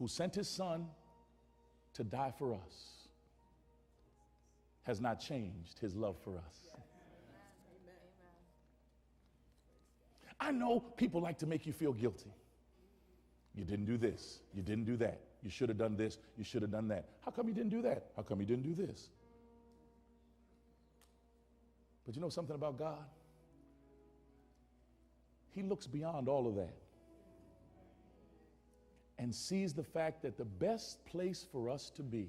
who sent his son to die for us, has not changed his love for us. I know people like to make you feel guilty. You didn't do this. You didn't do that. You should have done this. You should have done that. How come you didn't do that? How come you didn't do this? But you know something about God? He looks beyond all of that and sees the fact that the best place for us to be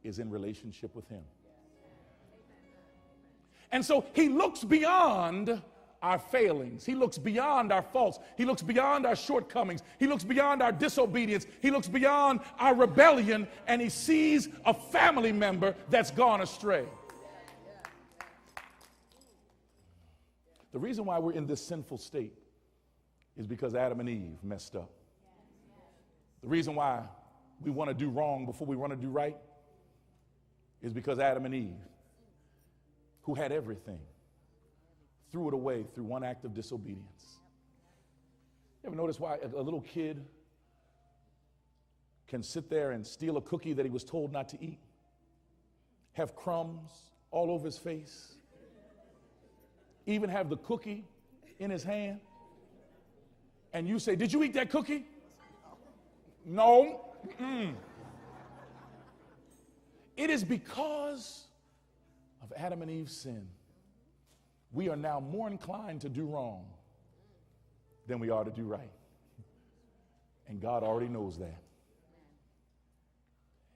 is in relationship with him. And so he looks beyond our failings. He looks beyond our faults. He looks beyond our shortcomings. He looks beyond our disobedience. He looks beyond our rebellion, and he sees a family member that's gone astray. The reason why we're in this sinful state is because Adam and Eve messed up. The reason why we want to do wrong before we want to do right is because Adam and Eve, who had everything, threw it away through one act of disobedience. You ever notice why a little kid can sit there and steal a cookie that he was told not to eat, have crumbs all over his face, even have the cookie in his hand, and you say, "Did you eat that cookie?" No. It is because of Adam and Eve's sin we are now more inclined to do wrong than we are to do right. And God already knows that.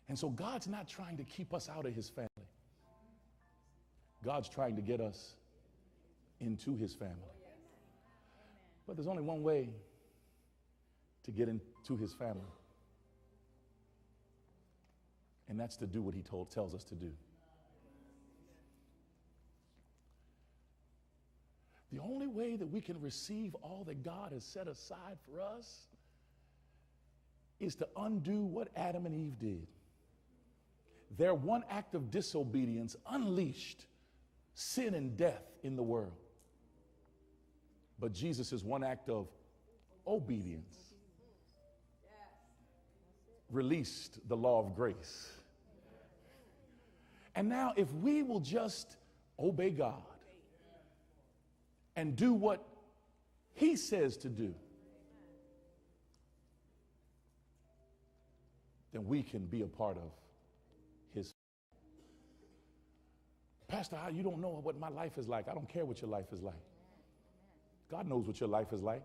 And so God's not trying to keep us out of his family. God's trying to get us into his family. But there's only one way to get into his family. And that's to do what he tells us to do. The only way that we can receive all that God has set aside for us is to undo what Adam and Eve did. Their one act of disobedience unleashed sin and death in the world. But Jesus' one act of obedience released the law of grace. And now if we will just obey God and do what he says to do, then we can be a part of his. Pastor, you don't know what my life is like. I don't care what your life is like. God knows what your life is like,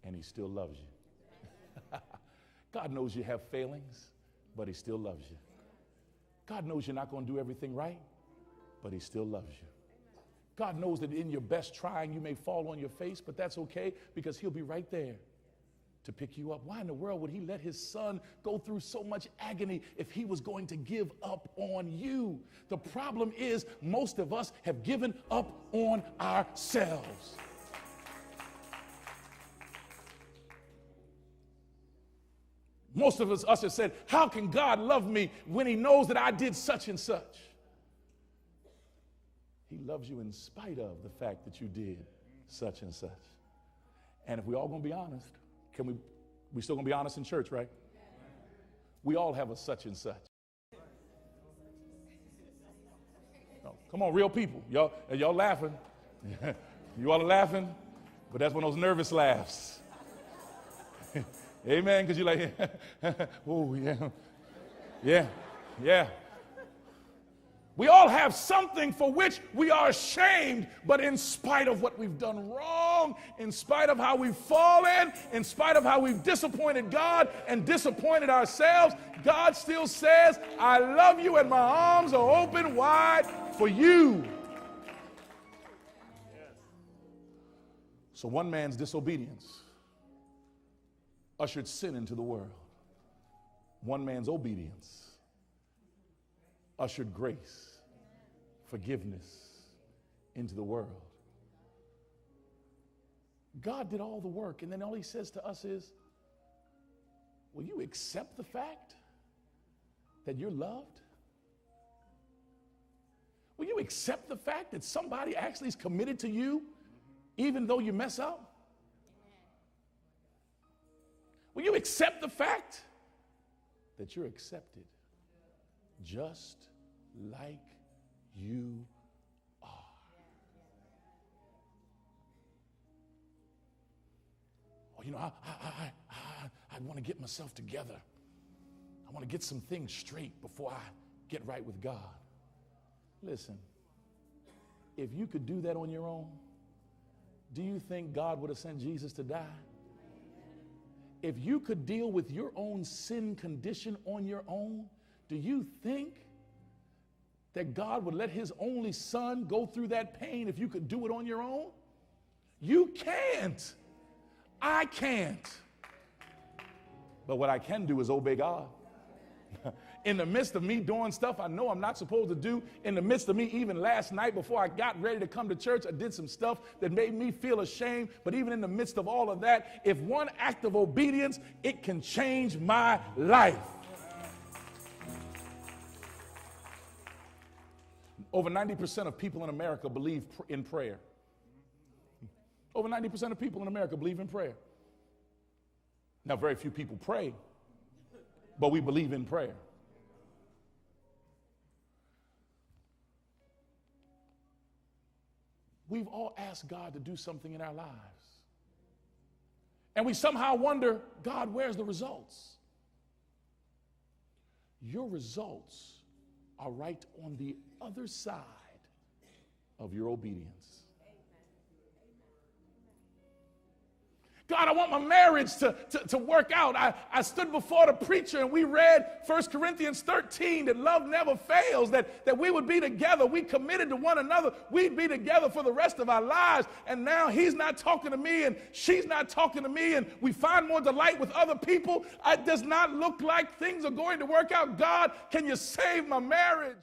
and he still loves you. God knows you have failings, but he still loves you. God knows you're not going to do everything right, but he still loves you. God knows that in your best trying, you may fall on your face, but that's okay because he'll be right there to pick you up. Why in the world would he let his son go through so much agony if he was going to give up on you? The problem is most of us have given up on ourselves. Most of us have said, how can God love me when he knows that I did such and such? He loves you in spite of the fact that you did such and such. And if we all going to be honest, we still going to be honest in church, right? We all have a such and such. No, come on, real people. Y'all laughing. You all are laughing, but that's one of those nervous laughs. Amen, because you're like, oh, yeah. We all have something for which we are ashamed, but in spite of what we've done wrong, in spite of how we've fallen, in spite of how we've disappointed God and disappointed ourselves, God still says, I love you and my arms are open wide for you. So one man's disobedience ushered sin into the world. One man's obedience ushered grace, forgiveness into the world. God did all the work, and then all he says to us is, will you accept the fact that you're loved? Will you accept the fact that somebody actually is committed to you even though you mess up? Will you accept the fact that you're accepted just like you are? Oh, you know, I want to get myself together. I want to get some things straight before I get right with God. Listen, if you could do that on your own, do you think God would have sent Jesus to die? If you could deal with your own sin condition on your own, do you think that God would let his only son go through that pain if you could do it on your own? You can't. I can't. But what I can do is obey God. In the midst of me doing stuff I know I'm not supposed to do, in the midst of me, even last night before I got ready to come to church, I did some stuff that made me feel ashamed. But even in the midst of all of that, if one act of obedience, it can change my life. Over 90% of people in America believe in prayer. Over 90% of people in America believe in prayer. Now, very few people pray, but we believe in prayer. We've all asked God to do something in our lives. And we somehow wonder, God, where's the results? Your results are right on the other side of your obedience. God, I want my marriage to work out. I stood before the preacher and we read 1 Corinthians 13, that love never fails, that we would be together. We committed to one another. We'd be together for the rest of our lives. And now he's not talking to me and she's not talking to me, and we find more delight with other people. It does not look like things are going to work out. God, can you save my marriage?